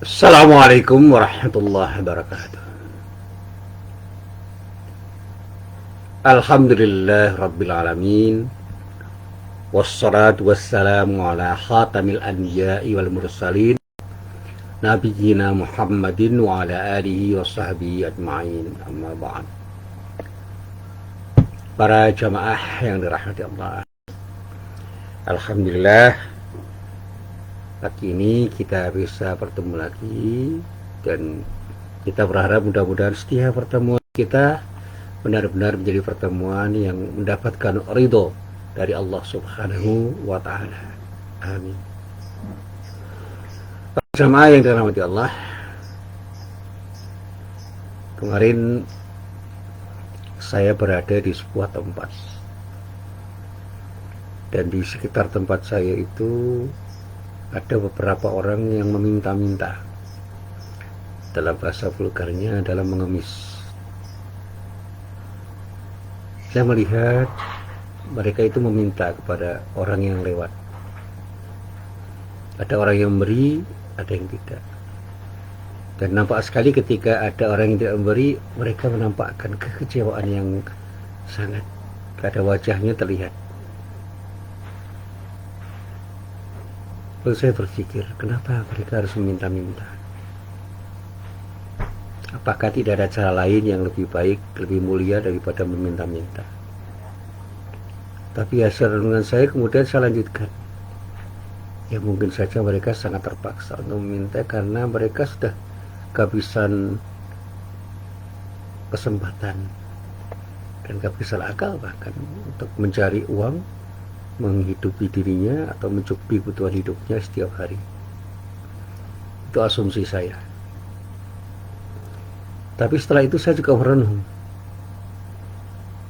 Assalamualaikum warahmatullahi wabarakatuh. Alhamdulillah Rabbil Alamin. Wassalatu wassalamu ala khatamil anbiya'i wal mursalin Nabiyyina Muhammadin wa ala alihi wa sahbihi ajma'in. Amma ba'd. Para jamaah yang dirahmati Allah, Alhamdulillah pagi ini kita bisa bertemu lagi, dan kita berharap mudah-mudahan setiap pertemuan kita benar-benar menjadi pertemuan yang mendapatkan ridho dari Allah Subhanahu wa Ta'ala. Amin. Jamaah yang dirahmati Allah, kemarin saya berada di sebuah tempat, dan di sekitar tempat saya itu ada beberapa orang yang meminta-minta. Dalam bahasa vulgarnya adalah mengemis. Saya melihat mereka itu meminta kepada orang yang lewat. Ada orang yang memberi, ada yang tidak. Dan nampak sekali ketika ada orang yang tidak memberi, mereka menampakkan kekecewaan yang sangat pada wajahnya terlihat. Lalu saya berpikir, kenapa mereka harus meminta-minta? Apakah tidak ada cara lain yang lebih baik, lebih mulia daripada meminta-minta? Tapi hasil renungan saya kemudian saya lanjutkan. Ya mungkin saja mereka sangat terpaksa untuk meminta karena mereka sudah kehabisan kesempatan dan kehabisan akal bahkan untuk mencari uang, menghidupi dirinya atau mencukupi kebutuhan hidupnya setiap hari. Itu asumsi saya. Tapi setelah itu saya juga merenung.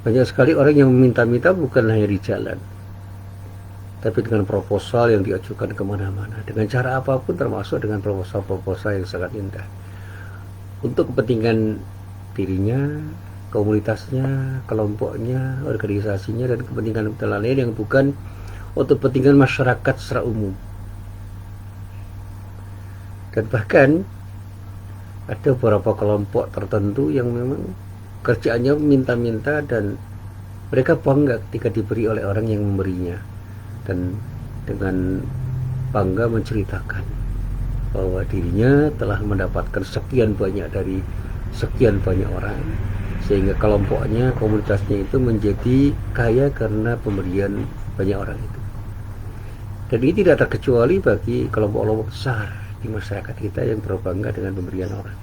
Banyak sekali orang yang meminta-minta bukan hanya di jalan, tapi dengan proposal yang diajukan kemana-mana, dengan cara apapun, termasuk dengan proposal-proposal yang sangat indah, untuk kepentingan dirinya, komunitasnya, kelompoknya, organisasinya, dan kepentingan lain yang bukan untuk kepentingan masyarakat secara umum. Dan bahkan ada beberapa kelompok tertentu yang memang kerjaannya minta-minta, dan mereka bangga ketika diberi oleh orang yang memberinya, dan dengan bangga menceritakan bahwa dirinya telah mendapatkan sekian banyak dari sekian banyak orang, sehingga kelompoknya, komunitasnya itu menjadi kaya karena pemberian banyak orang itu. Dan ini tidak terkecuali bagi kelompok-kelompok besar di masyarakat kita yang berbangga dengan pemberian orang.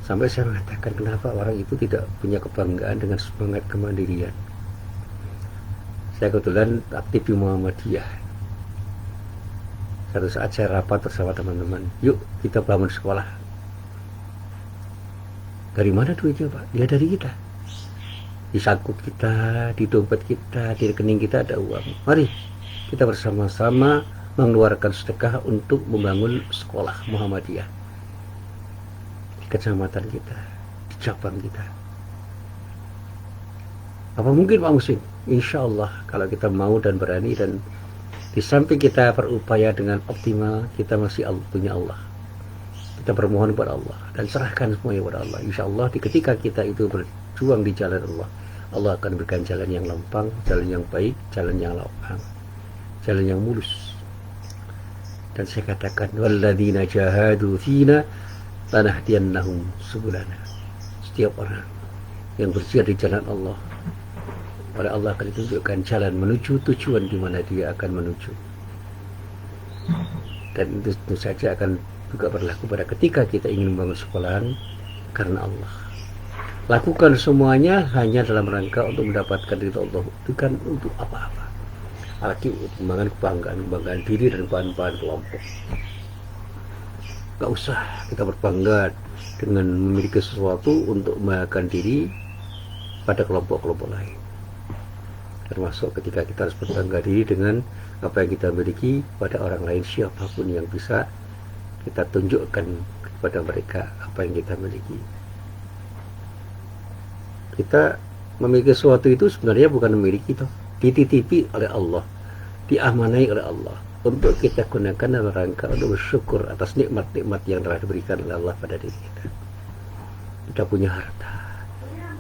Sampai saya mengatakan, kenapa orang itu tidak punya kebanggaan dengan semangat kemandirian? Saya kebetulan aktif di Muhammadiyah. Satu saat saya rapat bersama teman-teman, yuk kita bangun sekolah. Dari mana duitnya, Pak? Ya dari kita. Di saku kita, di dompet kita, di rekening kita ada uang. Mari kita bersama-sama mengeluarkan sedekah untuk membangun sekolah Muhammadiyah di kecamatan kita, di cabang kita. Apa mungkin, Pak Musin? Insya Allah kalau kita mau dan berani, dan di samping kita berupaya dengan optimal, kita masih punya Allah. Kita bermohon kepada Allah dan serahkan semuanya kepada Allah. Insya Allah ketika kita itu berjuang di jalan Allah, Allah akan berikan jalan yang lempang, jalan yang baik, jalan yang lapang, jalan yang mulus. Dan saya katakan, walladzina jahadu fina lanahdiyannahum subulana. Setiap orang yang berjihad di jalan Allah, oleh Allah akan ditunjukkan jalan menuju tujuan di mana dia akan menuju. Dan itu tentu saja akan juga berlaku pada ketika kita ingin membangun sekolahan karena Allah. Lakukan semuanya hanya dalam rangka untuk mendapatkan ridho Allah, bukan untuk apa-apa. Apalagi untuk mengembangkan kebanggaan diri dan bahan-bahan kelompok. Gak usah kita berbangga dengan memiliki sesuatu untuk membanggakan diri pada kelompok-kelompok lain. Termasuk ketika kita harus berbangga diri dengan apa yang kita miliki pada orang lain, siapapun yang bisa kita tunjukkan kepada mereka apa yang kita miliki. Kita memiliki sesuatu itu sebenarnya bukan memiliki, dititipi oleh Allah, diamanai oleh Allah untuk kita gunakan dalam rangka untuk bersyukur atas nikmat-nikmat yang telah diberikan oleh Allah pada diri kita. Kita punya harta,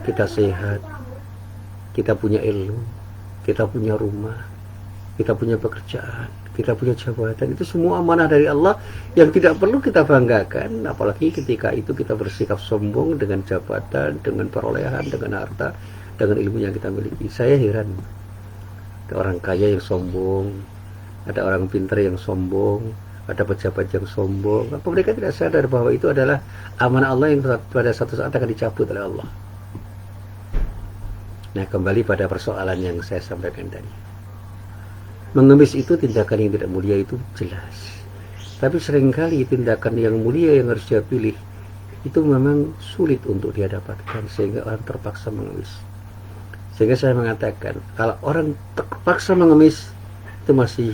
kita sehat, kita punya ilmu, kita punya rumah, kita punya pekerjaan, kita punya jabatan. Itu semua amanah dari Allah yang tidak perlu kita banggakan, apalagi ketika itu kita bersikap sombong dengan jabatan, dengan perolehan, dengan harta, dengan ilmu yang kita miliki. Saya heran, ada orang kaya yang sombong, ada orang pintar yang sombong, ada pejabat yang sombong. Apa mereka tidak sadar bahwa itu adalah amanah Allah yang pada satu saat akan dicabut oleh Allah? Nah, kembali pada persoalan yang saya sampaikan tadi. Mengemis itu tindakan yang tidak mulia, itu jelas. Tapi seringkali tindakan yang mulia yang harus dia pilih itu memang sulit untuk dia dapatkan, sehingga orang terpaksa mengemis. Sehingga saya mengatakan, kalau orang terpaksa mengemis, itu masih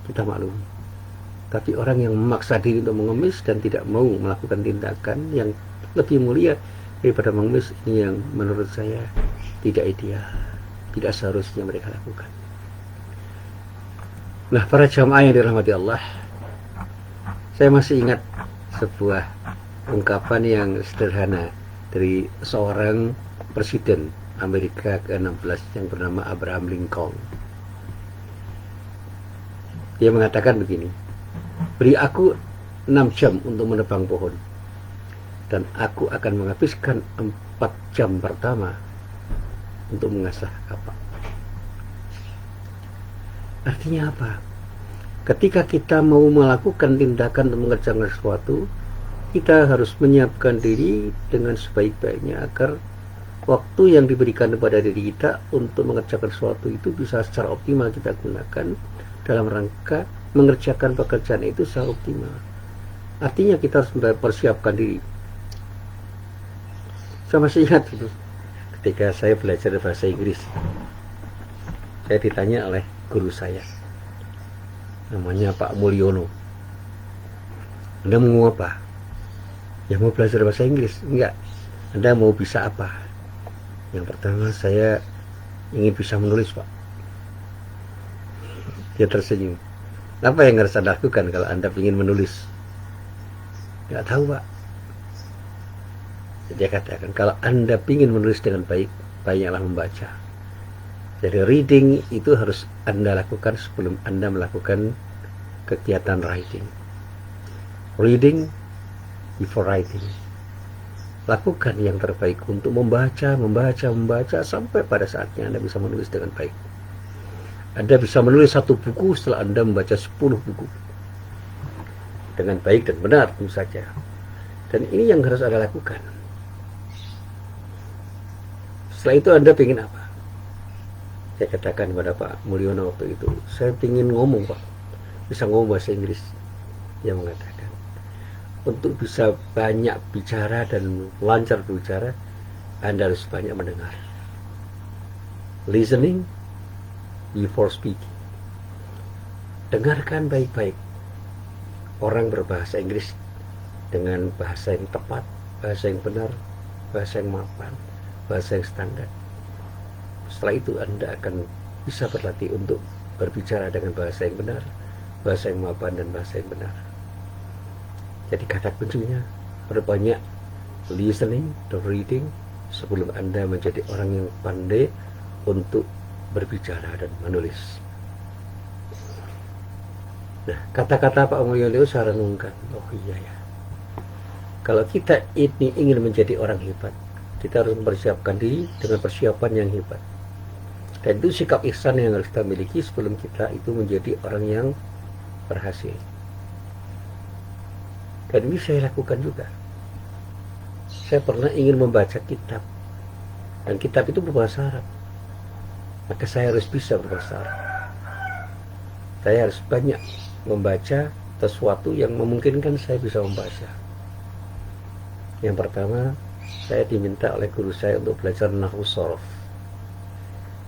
kita maklum. Tapi orang yang memaksa diri untuk mengemis dan tidak mau melakukan tindakan yang lebih mulia daripada mengemis, ini yang menurut saya tidak ideal, tidak seharusnya mereka lakukan. Nah, para jamaah yang dirahmati Allah, saya masih ingat sebuah ungkapan yang sederhana dari seorang presiden Amerika ke-16 yang bernama Abraham Lincoln. Dia mengatakan begini, beri aku 6 jam untuk menebang pohon, dan aku akan menghabiskan 4 jam pertama untuk mengasah kapak. Artinya apa? Ketika kita mau melakukan tindakan untuk mengerjakan sesuatu, kita harus menyiapkan diri dengan sebaik-baiknya agar waktu yang diberikan kepada diri kita untuk mengerjakan sesuatu itu bisa secara optimal kita gunakan dalam rangka mengerjakan pekerjaan itu secara optimal. Artinya kita harus mempersiapkan diri. Saya masih ingat itu, ketika saya belajar bahasa Inggris, saya ditanya oleh guru saya, namanya Pak Mulyono, Anda mau apa? Ya, mau belajar bahasa Inggris. Enggak, Anda mau bisa apa? Yang pertama, saya ingin bisa menulis, Pak. Dia tersenyum. Apa yang harus Anda lakukan kalau Anda ingin menulis? Nggak tahu, Pak. Dia katakan, kalau Anda ingin menulis dengan baik, banyaklah membaca. Jadi reading itu harus Anda lakukan sebelum Anda melakukan kegiatan writing. Reading before writing. Lakukan yang terbaik untuk membaca sampai pada saatnya Anda bisa menulis dengan baik. Anda bisa menulis 1 buku setelah Anda membaca 10 buku dengan baik dan benar, tentu saja. Dan ini yang harus Anda lakukan. Setelah itu Anda ingin apa? Saya katakan kepada Pak Mulyono waktu itu, saya ingin ngomong, Pak, bisa ngomong bahasa Inggris. Dia mengatakan, untuk bisa banyak bicara dan lancar berbicara, Anda harus banyak mendengar. Listening before speaking. Dengarkan baik-baik orang berbahasa Inggris dengan bahasa yang tepat, bahasa yang benar, bahasa yang mapan, bahasa yang standar. Setelah itu Anda akan bisa berlatih untuk berbicara dengan bahasa yang benar, bahasa yang mapan, dan bahasa yang benar. Jadi kata kuncinya, perbanyak listening dan reading sebelum Anda menjadi orang yang pandai untuk berbicara dan menulis. Nah, kata-kata Pak Mulyono saya renungkan, oh iya ya, kalau kita ini ingin menjadi orang hebat, kita harus mempersiapkan diri dengan persiapan yang hebat. Dan itu sikap ihsan yang harus kita miliki sebelum kita itu menjadi orang yang berhasil. Dan ini saya lakukan juga. Saya pernah ingin membaca kitab, dan kitab itu berbahasa Arab. Maka saya harus bisa berbahasa Arab. Saya harus banyak membaca sesuatu yang memungkinkan saya bisa membaca. Yang pertama, saya diminta oleh guru saya untuk belajar nahwu shorof.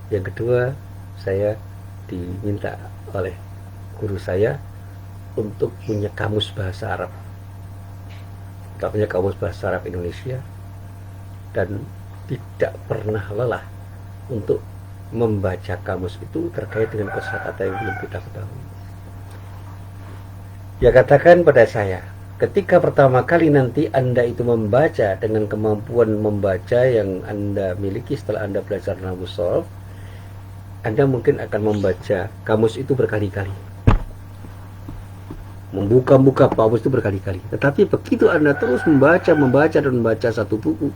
Yang kedua, saya diminta oleh guru saya untuk punya kamus bahasa Arab. Kita punya kamus bahasa Arab Indonesia, dan tidak pernah lelah untuk membaca kamus itu terkait dengan kosakata yang belum kita ketahui. Dia katakan pada saya, ketika pertama kali nanti Anda itu membaca dengan kemampuan membaca yang Anda miliki setelah Anda belajar nahwu sharaf, Anda mungkin akan membaca kamus itu berkali-kali. Membuka-buka kamus itu berkali-kali. Tetapi begitu Anda terus membaca dan membaca satu buku,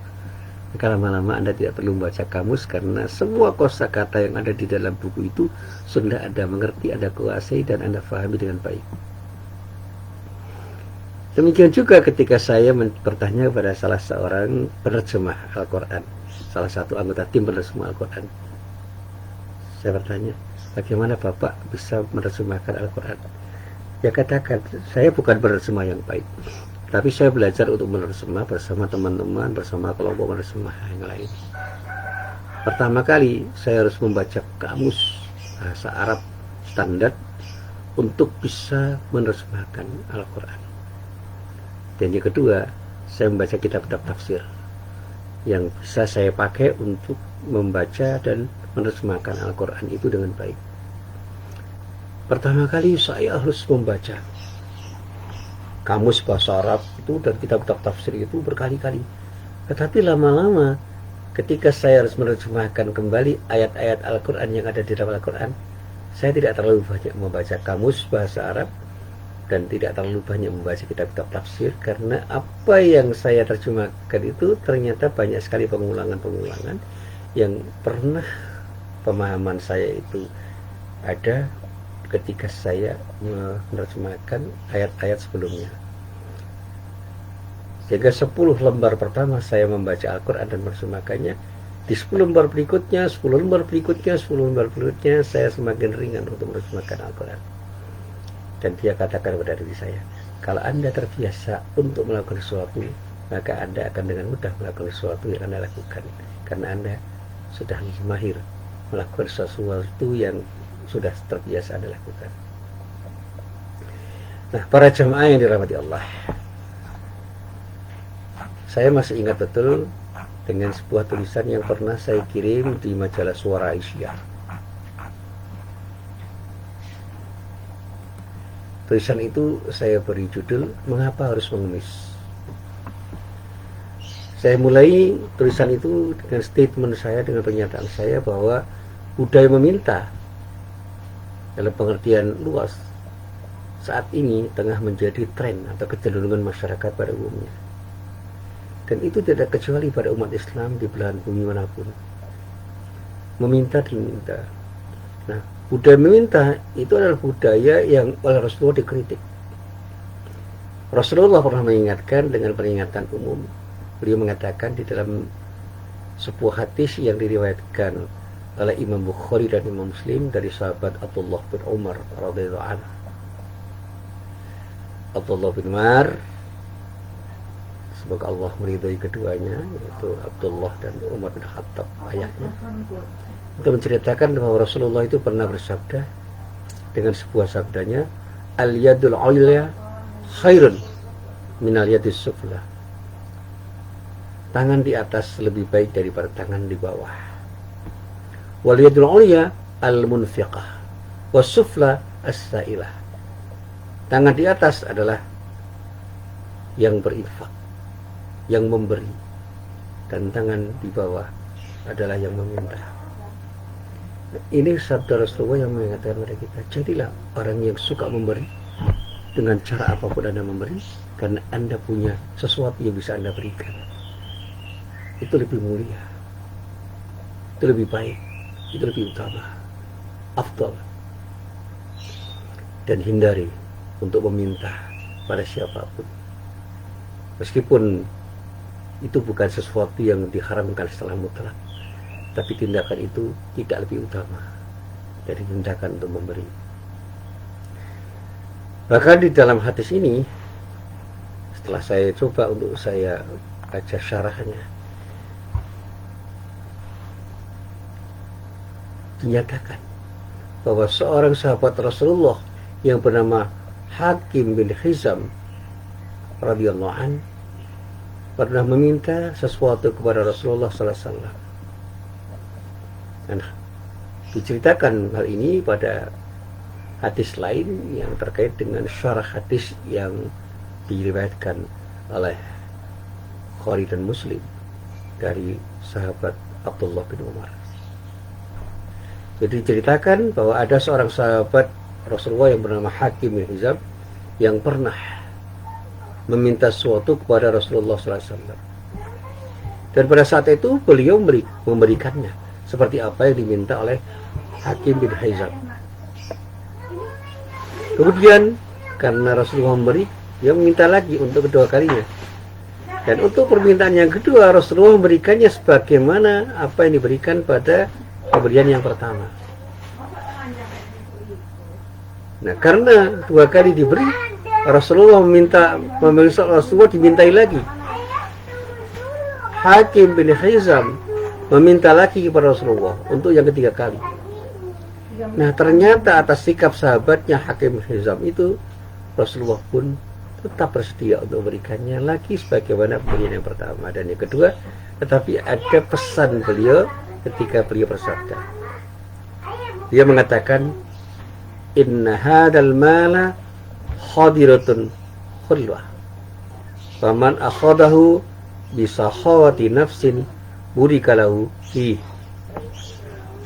maka lama-lama Anda tidak perlu membaca kamus karena semua kosakata yang ada di dalam buku itu sudah Anda mengerti, Anda kuasai, dan Anda pahami dengan baik. Demikian juga ketika saya bertanya kepada salah seorang penerjemah Al-Quran, salah satu anggota tim penerjemah Al-Quran. Saya bertanya, bagaimana Bapak bisa menerjemahkan Al-Quran? Dia katakan, saya bukan penerjemah yang baik, tapi saya belajar untuk menerjemah bersama teman-teman, bersama kelompok penerjemah yang lain. Pertama kali saya harus membaca kamus bahasa Arab standar untuk bisa menerjemahkan Al-Quran. Dan yang kedua, saya membaca kitab-kitab tafsir yang bisa saya pakai untuk membaca dan menerjemahkan Al-Quran itu dengan baik. Pertama kali saya harus membaca kamus bahasa Arab itu dan kitab-kitab tafsir itu berkali-kali. Tetapi lama-lama ketika saya harus menerjemahkan kembali ayat-ayat Al-Quran yang ada di dalam Al-Quran, saya tidak terlalu banyak membaca kamus bahasa Arab dan tidak terlalu banyak membaca kitab-kitab tafsir, karena apa yang saya terjemahkan itu ternyata banyak sekali pengulangan-pengulangan yang pernah pemahaman saya itu ada ketika saya menerjemahkan ayat-ayat sebelumnya. Sehingga 10 lembar pertama saya membaca Al-Quran dan menerjemahkannya, di 10 lembar berikutnya, 10 lembar berikutnya, 10 lembar berikutnya, saya semakin ringan untuk menerjemahkan Al-Quran. Dan dia katakan kepada diri saya, kalau Anda terbiasa untuk melakukan sesuatu, maka Anda akan dengan mudah melakukan sesuatu yang Anda lakukan, karena Anda sudah mahir melakukan sesuatu yang sudah terbiasa Anda lakukan. Nah, para jemaah yang dirahmati Allah, saya masih ingat betul dengan sebuah tulisan yang pernah saya kirim di majalah Suara Aisyah. Tulisan itu saya beri judul, Mengapa Harus Mengemis? Saya mulai tulisan itu dengan statement saya, dengan pernyataan saya bahwa budaya meminta dalam pengertian luas saat ini tengah menjadi tren atau kecenderungan masyarakat pada umumnya. Dan itu tidak kecuali pada umat Islam di belahan bumi manapun. Meminta diminta. Nah, budaya meminta itu adalah budaya yang oleh Rasulullah dikritik. Rasulullah pernah mengingatkan dengan peringatan umum. Beliau mengatakan di dalam sebuah hadis yang diriwayatkan oleh Imam Bukhari dan Imam Muslim dari sahabat Abdullah bin Umar radhiyallahu anhu. Abdullah bin Umar, semoga Allah meridhai keduanya, yaitu Abdullah dan Umar bin Khattab ayahnya. Untuk menceritakan bahwa Rasulullah itu pernah bersabda dengan sebuah sabdanya, al-yadul ulya khairun minal yadis sufla. Tangan di atas lebih baik daripada tangan di bawah. Wal yadul ulya al-munfiqah was sufla as-sailah. Tangan di atas adalah yang berinfak, yang memberi, dan tangan di bawah adalah yang meminta. Ini sabda Rasulullah yang mengatakan kepada kita, jadilah orang yang suka memberi dengan cara apapun Anda memberi, karena Anda punya sesuatu yang bisa Anda berikan. Itu lebih mulia, itu lebih baik, itu lebih utama, afdal. Dan hindari untuk meminta pada siapapun, meskipun itu bukan sesuatu yang diharamkan secara mutlak, tapi tindakan itu tidak lebih utama dari tindakan untuk memberi. Bahkan di dalam hadis ini, setelah saya coba untuk saya baca syarahnya, dinyatakan bahwa seorang sahabat Rasulullah yang bernama Hakim bin Hizam radhiyallahu an pernah meminta sesuatu kepada Rasulullah sallallahu alaihi wasallam. Dan diceritakan hal ini pada hadis lain yang terkait dengan syarah hadis yang diriwayatkan oleh Bukhari dan Muslim dari sahabat Abdullah bin Umar. Jadi diceritakan bahwa ada seorang sahabat Rasulullah yang bernama Hakim bin Hizam yang pernah meminta sesuatu kepada Rasulullah SAW. Dan pada saat itu beliau memberikannya seperti apa yang diminta oleh Hakim bin Hizam. Kemudian karena Rasulullah memberi, dia meminta lagi untuk kedua kalinya. Dan untuk permintaan yang kedua, Rasulullah memberikannya sebagaimana apa yang diberikan pada pemberian yang pertama. Nah, karena dua kali diberi, Rasulullah Rasulullah dimintai lagi. Hakim bin Hizam meminta lagi kepada Rasulullah untuk yang ketiga kali. Nah, ternyata atas sikap sahabatnya Hakim bin Hizam itu, Rasulullah pun tetap bersedia untuk memberikannya lagi sebagaimana pemberian yang pertama dan yang kedua. Tetapi ada pesan beliau ketika beliau bersabda. Dia mengatakan, "Inna hadal mala khadiratun khulwah. Faman akhadahu bisakhawati nafsin burikalahu fi.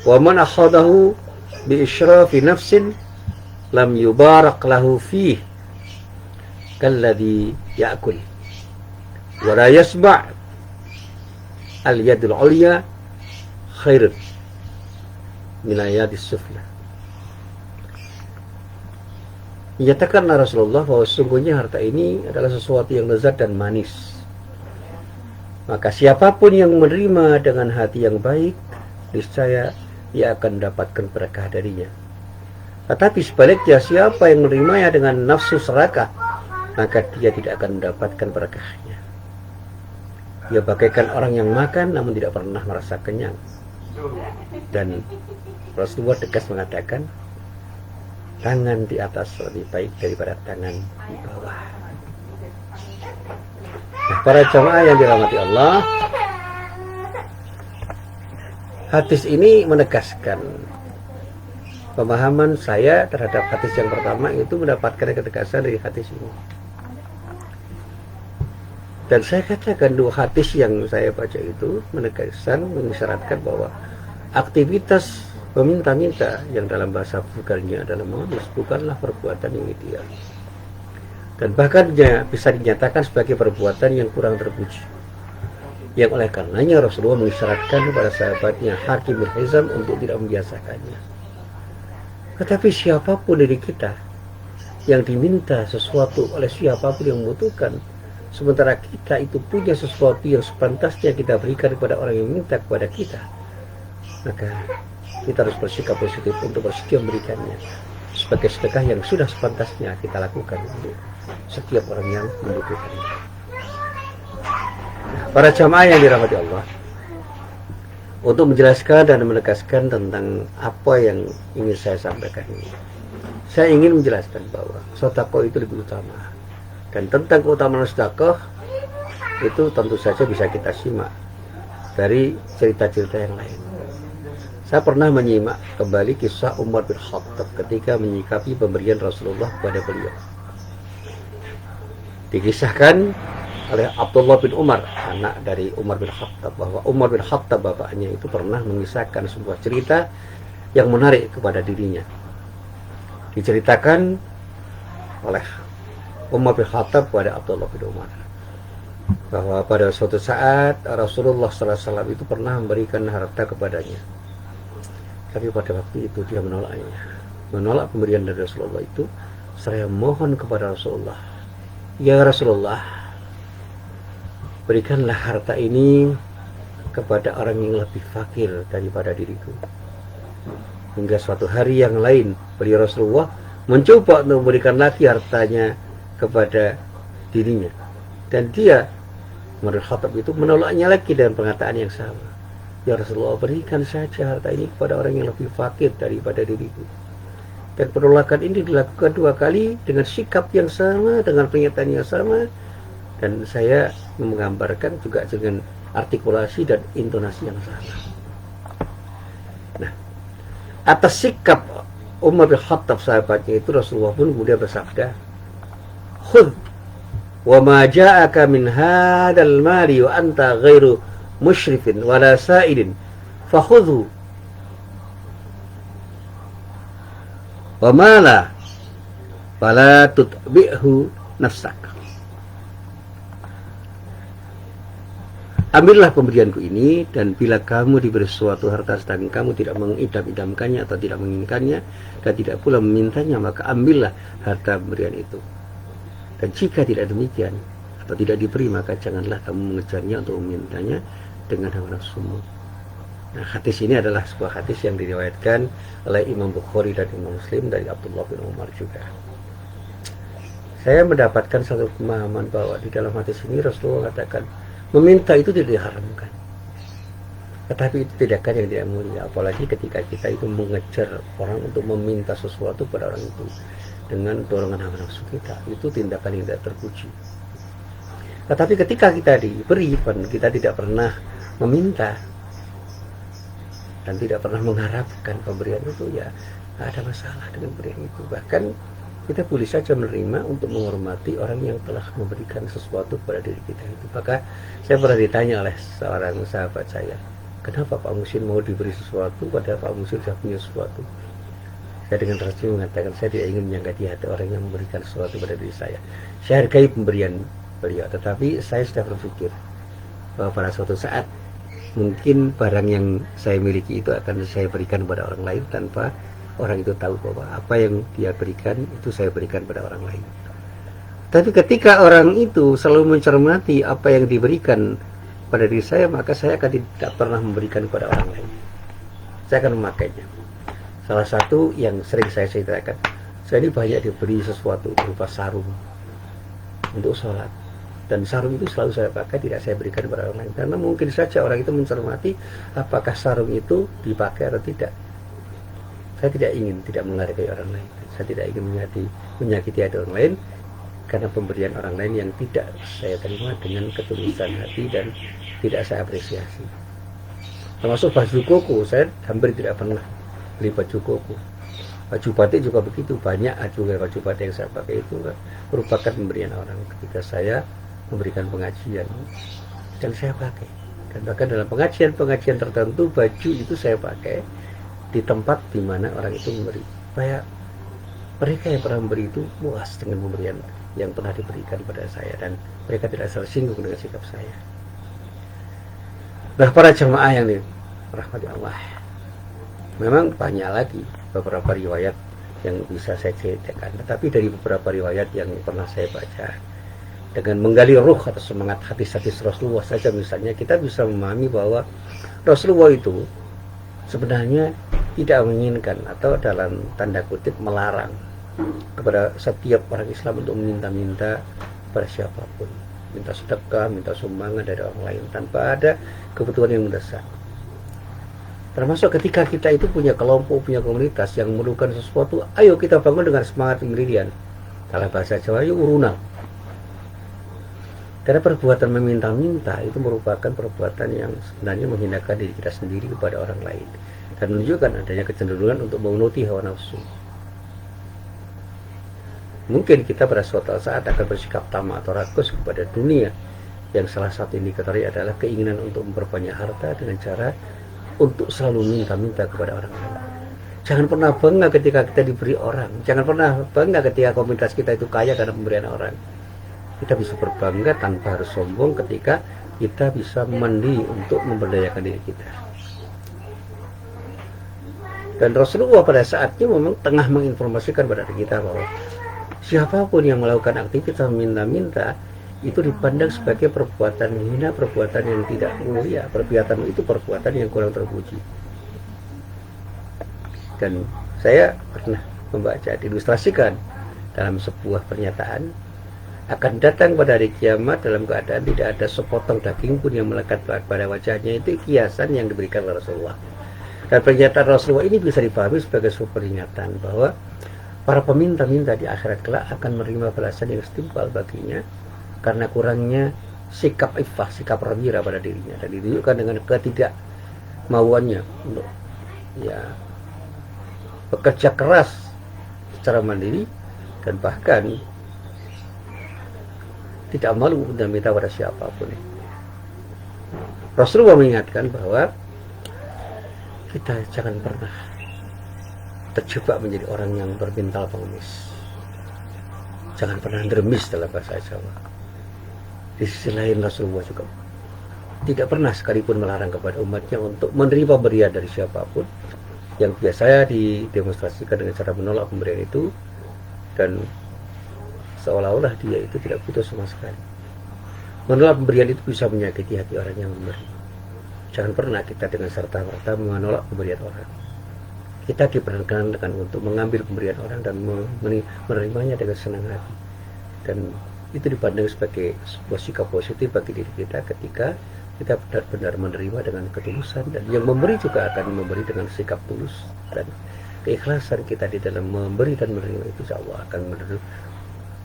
Wa man akhadahu bi israfi nafsin lam yubarak lahu fi. Kalladhi ya'kul wa la yasba' al yadul ulya khairun min ayadis sufla." Menyatakanlah Rasulullah bahwa sesungguhnya harta ini adalah sesuatu yang lezat dan manis. Maka siapapun yang menerima dengan hati yang baik, niscaya ia akan mendapatkan berkah darinya. Tetapi sebaliknya, siapa yang menerimanya dengan nafsu serakah, maka dia tidak akan mendapatkan berkahnya. Dia bagaikan orang yang makan namun tidak pernah merasa kenyang. Dan Rasulullah tegas mengatakan, tangan di atas lebih baik daripada tangan di bawah. Nah, para jamaah yang dirahmati Allah, hadis ini menegaskan pemahaman saya terhadap hadis yang pertama itu mendapatkan ketegasan dari hadis ini. Dan saya katakan dua hadis yang saya baca itu menegaskan, mengisyaratkan bahwa aktivitas meminta-minta yang dalam bahasa vulgarnya adalah mengemis bukanlah perbuatan yang ideal. Dan bahkan bisa dinyatakan sebagai perbuatan yang kurang terpuji. Yang oleh karenanya Rasulullah mengisyaratkan kepada sahabatnya Hakim bin Hizam untuk tidak membiasakannya. Tetapi siapapun dari kita yang diminta sesuatu oleh siapapun yang membutuhkan, sementara kita itu punya sesuatu yang sepantasnya kita berikan kepada orang yang minta kepada kita, maka kita harus bersikap positif untuk bersedia memberikannya sebagai sedekah yang sudah sepantasnya kita lakukan untuk setiap orang yang membutuhkannya. Para jamaah yang dirahmati Allah, untuk menjelaskan dan menegaskan tentang apa yang ingin saya sampaikan ini, saya ingin menjelaskan bahwa sedekah itu lebih utama. Dan tentang keutamaan sedekah itu tentu saja bisa kita simak dari cerita-cerita yang lain. Saya pernah menyimak kembali kisah Umar bin Khattab ketika menyikapi pemberian Rasulullah kepada beliau. Dikisahkan oleh Abdullah bin Umar, anak dari Umar bin Khattab, bahwa Umar bin Khattab bapaknya itu pernah mengisahkan sebuah cerita yang menarik kepada dirinya. Diceritakan oleh Umar bin Khattab kepada Abdullah bin Umar bahwa pada suatu saat Rasulullah SAW itu pernah memberikan harta kepadanya. Tapi pada waktu itu dia menolaknya, menolak pemberian dari Rasulullah itu. Saya mohon kepada Rasulullah, ya Rasulullah, berikanlah harta ini kepada orang yang lebih fakir daripada diriku. Hingga suatu hari yang lain, beliau Rasulullah mencoba untuk memberikan lagi hartanya kepada dirinya, dan dia, Umar bin Khattab itu, menolaknya lagi dengan perkataan yang sama. Ya Rasulullah, berikan saja harta ini kepada orang yang lebih fakir daripada diriku. Dan penolakan ini dilakukan dua kali dengan sikap yang sama, dengan pernyataan yang sama. Dan saya menggambarkan juga dengan artikulasi dan intonasi yang sama. Nah, atas sikap Umar bin Khattab sahabatnya itu, Rasulullah pun kemudian bersabda, khudh wa ma ja'aka min hadal mali wa anta ghairu musyrifin wala sa'idin fakhudhu wa ma la fala tutbi'hu nafsak. Ambillah pemberianku ini, dan bila kamu diberi suatu harta sedang kamu tidak mengidam-idamkannya atau tidak menginginkannya dan tidak pula memintanya, maka ambillah harta pemberian itu. Dan jika tidak demikian atau tidak diberi, maka janganlah kamu mengejarnya untuk memintanya dengan hawa nafsumu. Nah, hadis ini adalah sebuah hadis yang diriwayatkan oleh Imam Bukhari dan Imam Muslim dari Abdullah bin Umar juga. Saya mendapatkan satu pemahaman bahwa di dalam hadis ini Rasulullah katakan meminta itu tidak diharamkan, tetapi itu tindakan yang tidak mulia. Apalagi ketika kita itu mengejar orang untuk meminta sesuatu pada orang itu dengan dorongan hawa nafsu kita, itu tindakan yang tidak terpuji. Tetapi ketika kita diberi, kita tidak pernah meminta dan tidak pernah mengharapkan pemberian itu, ya tidak ada masalah dengan pemberian itu. Bahkan kita boleh saja menerima untuk menghormati orang yang telah memberikan sesuatu pada diri kita itu. Maka saya pernah ditanya oleh seorang sahabat saya, kenapa Pak Muhsin mau diberi sesuatu padahal Pak Muhsin sudah punya sesuatu? Saya dengan tersenyum mengatakan, saya tidak ingin menyangkati hati orang yang memberikan sesuatu pada diri saya. Saya hargai pemberian beliau, tetapi saya sudah berpikir bahwa pada suatu saat mungkin barang yang saya miliki itu akan saya berikan kepada orang lain tanpa orang itu tahu bahwa apa yang dia berikan itu saya berikan pada orang lain. Tapi ketika orang itu selalu mencermati apa yang diberikan pada diri saya, maka saya akan tidak pernah memberikan kepada orang lain. Saya akan memakainya. Salah satu yang sering saya ceritakan, saya ini banyak diberi sesuatu berupa sarung untuk sholat, dan sarung itu selalu saya pakai, tidak saya berikan kepada orang lain, karena mungkin saja orang itu mencermati apakah sarung itu dipakai atau tidak. Saya tidak ingin tidak menghargai orang lain. Saya tidak ingin menyakiti hati orang lain karena pemberian orang lain yang tidak saya terima dengan ketulusan hati dan tidak saya apresiasi. Termasuk baju koko, saya hampir tidak pernah beli baju koko. Baju batik juga begitu, banyak juga baju batik yang saya pakai itu merupakan pemberian orang ketika saya memberikan pengajian dan saya pakai. Dan bahkan dalam pengajian tertentu baju itu saya pakai di tempat di mana orang itu memberi, supaya mereka yang pernah memberi itu puas dengan pemberian yang pernah diberikan pada saya dan mereka tidak tersinggung dengan sikap saya. Nah, para jemaah yang dirahmati Allah, memang banyak lagi beberapa riwayat yang bisa saya ceritakan, tetapi dari beberapa riwayat yang pernah saya baca, dengan menggali ruh atau semangat hadis-hadis Rasulullah saja misalnya, kita bisa memahami bahwa Rasulullah itu sebenarnya tidak menginginkan atau dalam tanda kutip melarang kepada setiap orang Islam untuk meminta-minta pada siapapun, minta sedekah, minta sumbangan dari orang lain tanpa ada kebutuhan yang mendesak. Termasuk ketika kita itu punya kelompok, punya komunitas yang memerlukan sesuatu, ayo kita bangun dengan semangat ingridian. Dalam bahasa Jawa, yuk urunal. Karena perbuatan meminta-minta itu merupakan perbuatan yang sebenarnya menghinakan diri kita sendiri kepada orang lain dan menunjukkan adanya kecenderungan untuk memenuhi hawa nafsu. Mungkin kita pada suatu saat akan bersikap tamak atau rakus kepada dunia, yang salah satu indikatornya adalah keinginan untuk memperbanyak harta dengan cara untuk selalu minta-minta kepada orang lain. Jangan pernah bangga ketika kita diberi orang. Jangan pernah bangga ketika komunitas kita itu kaya karena pemberian orang. Kita bisa berbangga tanpa harus sombong ketika kita bisa mandiri untuk memberdayakan diri kita. Dan Rasulullah pada saatnya memang tengah menginformasikan pada kita bahwa siapapun yang melakukan aktivitas minta-minta itu dipandang sebagai perbuatan hina, perbuatan yang tidak mulia, perbuatan itu perbuatan yang kurang terpuji. Dan saya pernah membaca diilustrasikan dalam sebuah pernyataan, akan datang pada hari kiamat dalam keadaan tidak ada sepotong daging pun yang melekat pada wajahnya. Itu kiasan yang diberikan oleh Rasulullah. Dan pernyataan Rasulullah ini bisa dipahami sebagai sebuah peringatan bahwa para peminta-minta di akhirat kelak akan menerima balasan yang setimpal baginya karena kurangnya sikap iffah, sikap rewira pada dirinya, dan ditunjukkan dengan ketidakmauannya untuk bekerja keras secara mandiri, dan bahkan tidak malu dan minta pada siapapun. Rasulullah mengingatkan bahwa kita jangan pernah terjebak menjadi orang yang bermental pengemis. Jangan pernah dermis dalam bahasa Jawa. Di sisi lain Rasulullah juga tidak pernah sekalipun melarang kepada umatnya untuk menerima pemberian dari siapapun, yang biasanya didemonstrasikan dengan cara menolak pemberian itu, dan seolah-olah dia itu tidak butuh sama sekali. Menolak pemberian itu bisa menyakiti hati orang yang memberi. Jangan pernah kita dengan serta-merta menolak pemberian orang. Kita diperkenankan dengan untuk mengambil pemberian orang dan menerimanya dengan senang hati, dan itu dipandang sebagai sebuah sikap positif bagi diri kita ketika kita benar-benar menerima dengan ketulusan, dan yang memberi juga akan memberi dengan sikap tulus, dan keikhlasan kita di dalam memberi dan menerima itu insya Allah akan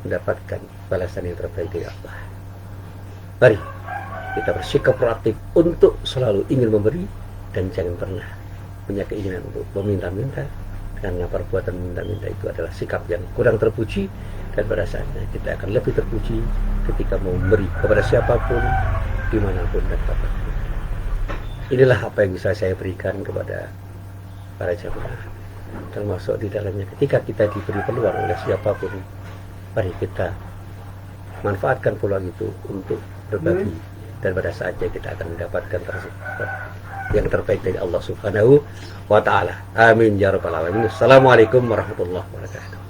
mendapatkan balasan yang terbaik dari Allah. Mari kita bersikap proaktif untuk selalu ingin memberi, dan jangan pernah punya keinginan untuk meminta-minta, karena perbuatan meminta-minta itu adalah sikap yang kurang terpuji, dan pada saatnya kita akan lebih terpuji ketika mau memberi kepada siapapun, dimanapun dan kapanpun. Inilah apa yang bisa saya berikan kepada para jamaah, termasuk di dalamnya ketika kita diberi peluang oleh siapapun, mari kita manfaatkan peluang itu untuk berbagi, dan pada saatnya kita akan mendapatkan yang terbaik dari Allah Subhanahu wa Ta'ala. Amin ya rabbal alamin. Assalamualaikum warahmatullahi wabarakatuh.